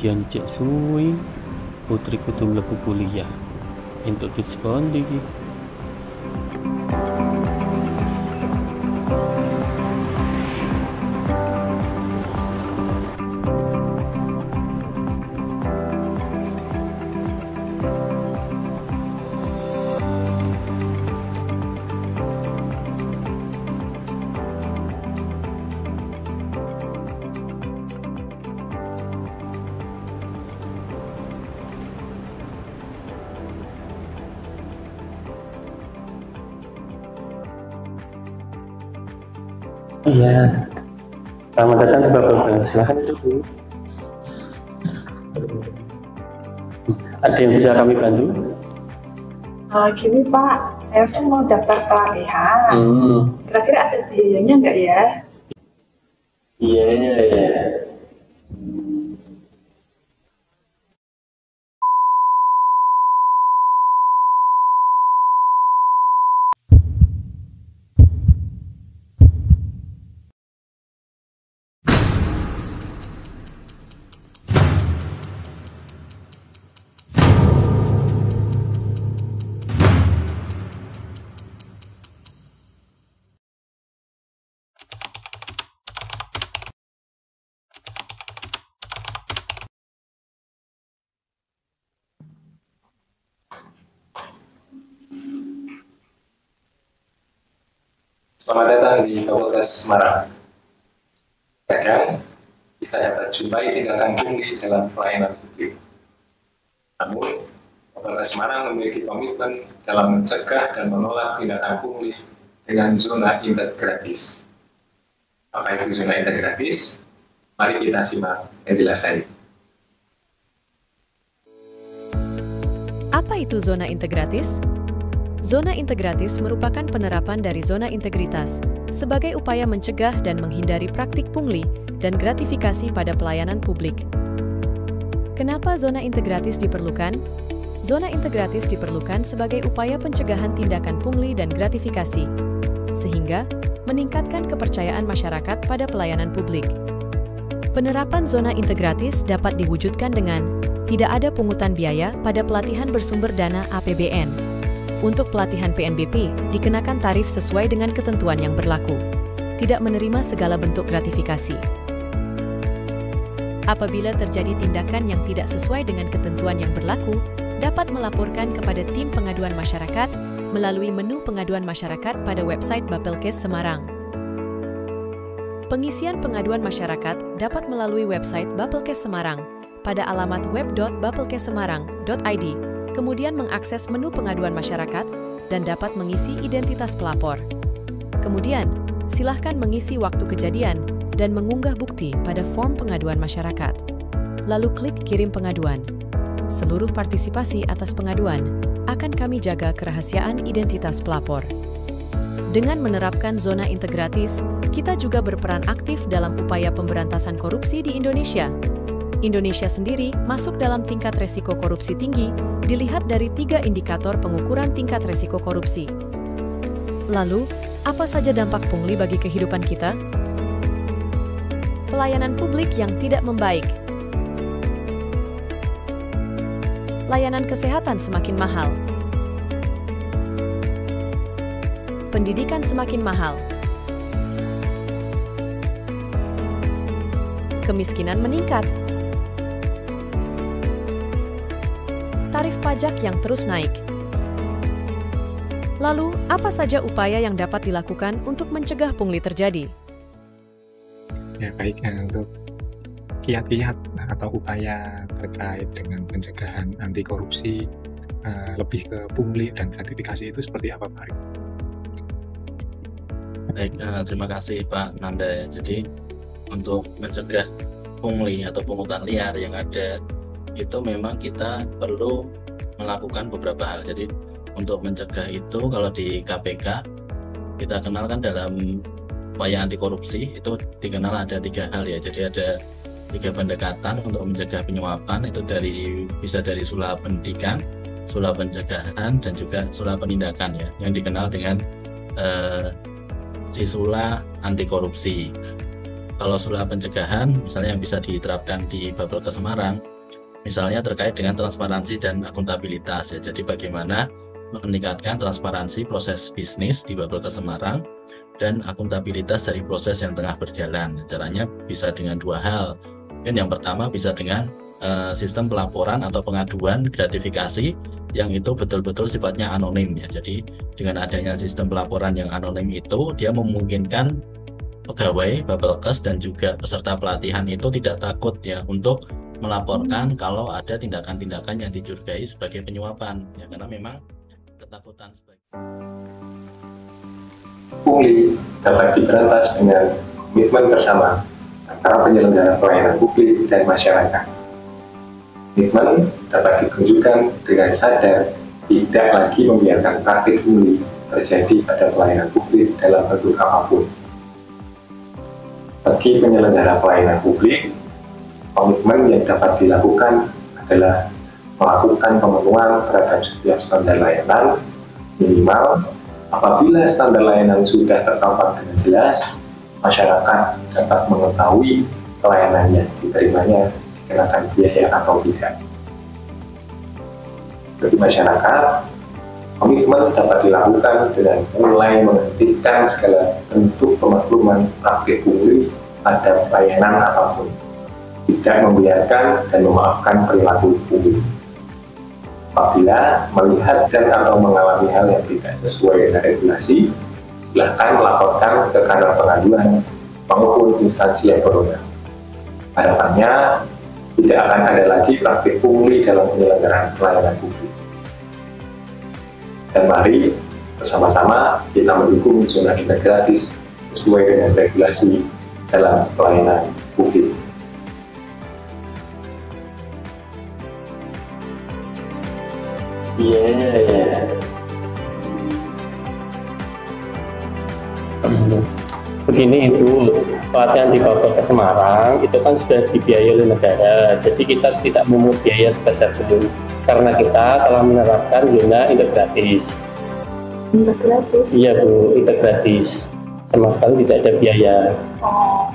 ujian cek suwi, putri kudu mlebu kuliah. Entuk diskon iki. Iya, selamat datang ke Bapak. Silahkan duduk. Ada yang bisa kami bantu? Gini Pak, saya tuh mau daftar pelatihan. Kira-kira ada biayanya nggak ya? Iya, iya, iya. Selamat datang di Fakultas Semarang. Kadang kita dapat jumpai tindakan pungli dalam pelayanan publik. Namun, Fakultas Semarang memiliki komitmen dalam mencegah dan menolak tindakan pungli dengan zona integratis. Apa itu zona integratis? Mari kita simak penjelasannya. Apa itu zona integratis? Zona integratis merupakan penerapan dari zona integritas sebagai upaya mencegah dan menghindari praktik pungli dan gratifikasi pada pelayanan publik. Kenapa zona integratis diperlukan? Zona integratis diperlukan sebagai upaya pencegahan tindakan pungli dan gratifikasi, sehingga meningkatkan kepercayaan masyarakat pada pelayanan publik. Penerapan zona integratis dapat diwujudkan dengan tidak ada pungutan biaya pada pelatihan bersumber dana APBN. Untuk pelatihan PNBP, dikenakan tarif sesuai dengan ketentuan yang berlaku. Tidak menerima segala bentuk gratifikasi. Apabila terjadi tindakan yang tidak sesuai dengan ketentuan yang berlaku, dapat melaporkan kepada tim pengaduan masyarakat melalui menu pengaduan masyarakat pada website Bapelkes Semarang. Pengisian pengaduan masyarakat dapat melalui website Bapelkes Semarang pada alamat web.bapelkessemarang.id. Kemudian mengakses menu pengaduan masyarakat dan dapat mengisi identitas pelapor. Kemudian, silahkan mengisi waktu kejadian dan mengunggah bukti pada form pengaduan masyarakat. Lalu klik kirim pengaduan. Seluruh partisipasi atas pengaduan akan kami jaga kerahasiaan identitas pelapor. Dengan menerapkan zona integratis, kita juga berperan aktif dalam upaya pemberantasan korupsi di Indonesia. Indonesia sendiri masuk dalam tingkat resiko korupsi tinggi, dilihat dari 3 indikator pengukuran tingkat resiko korupsi. Lalu, apa saja dampak pungli bagi kehidupan kita? Pelayanan publik yang tidak membaik. Layanan kesehatan semakin mahal. Pendidikan semakin mahal. Kemiskinan meningkat. Tarif pajak yang terus naik. Lalu, apa saja upaya yang dapat dilakukan untuk mencegah pungli terjadi? Ya, baik, untuk kiat-kiat atau upaya terkait dengan pencegahan anti korupsi, lebih ke pungli dan gratifikasi itu seperti apa, Pak? Baik, terima kasih Pak Nanda. Jadi, untuk mencegah pungli atau pungutan liar yang ada, itu memang kita perlu melakukan beberapa hal. Jadi untuk mencegah itu, kalau di KPK kita kenalkan dalam upaya anti korupsi itu dikenal ada 3 hal ya. Jadi ada 3 pendekatan untuk mencegah penyuapan, itu bisa dari sula pendidikan, sula pencegahan, dan juga sula penindakan ya, yang dikenal dengan sula anti korupsi. Kalau sula pencegahan misalnya yang bisa diterapkan di Bapelkes Semarang, Misalnya terkait dengan transparansi dan akuntabilitas ya. Jadi bagaimana meningkatkan transparansi proses bisnis di Bapelkes Semarang dan akuntabilitas dari proses yang tengah berjalan. Caranya bisa dengan dua hal. Mungkin yang pertama bisa dengan sistem pelaporan atau pengaduan gratifikasi yang itu betul-betul sifatnya anonim ya. Jadi dengan adanya sistem pelaporan yang anonim itu, dia memungkinkan pegawai Bapelkes dan juga peserta pelatihan itu tidak takut ya untuk melaporkan kalau ada tindakan-tindakan yang dicurigai sebagai penyuapan ya, karena memang ketakutan sebagai Pungli dapat diberantas dengan komitmen bersama antara penyelenggara pelayanan publik dan masyarakat. Komitmen dapat ditunjukkan dengan sadar tidak lagi membiarkan praktik pungli terjadi pada pelayanan publik dalam bentuk apapun. Bagi penyelenggara pelayanan publik, komitmen yang dapat dilakukan adalah melakukan pemenuhan terhadap setiap standar layanan minimal. Apabila standar layanan sudah terpampang dengan jelas, masyarakat dapat mengetahui pelayanan yang diterimanya dikenakan biaya atau tidak. Bagi masyarakat, komitmen dapat dilakukan dengan mulai menghentikan segala bentuk pemakluman praktik pungli pada pelayanan apapun, tidak membiarkan dan memaafkan perilaku pungli. Apabila melihat dan atau mengalami hal yang tidak sesuai dengan regulasi, silakan melaporkan ke kanal pengaduan maupun instansi yang berwenang. Harapannya tidak akan ada lagi praktik pungli dalam penyelenggaraan pelayanan publik. Dan mari bersama-sama kita mendukung zona integratis sesuai dengan regulasi dalam pelayanan publik. Begini Ibu, pelatihan di Bapelkes Semarang itu kan sudah dibiayai oleh negara, jadi kita tidak memungut biaya sebesar pun karena kita telah menerapkan zona integratis. Integratis? Iya Bu, integratis, sama sekali tidak ada biaya. Oh,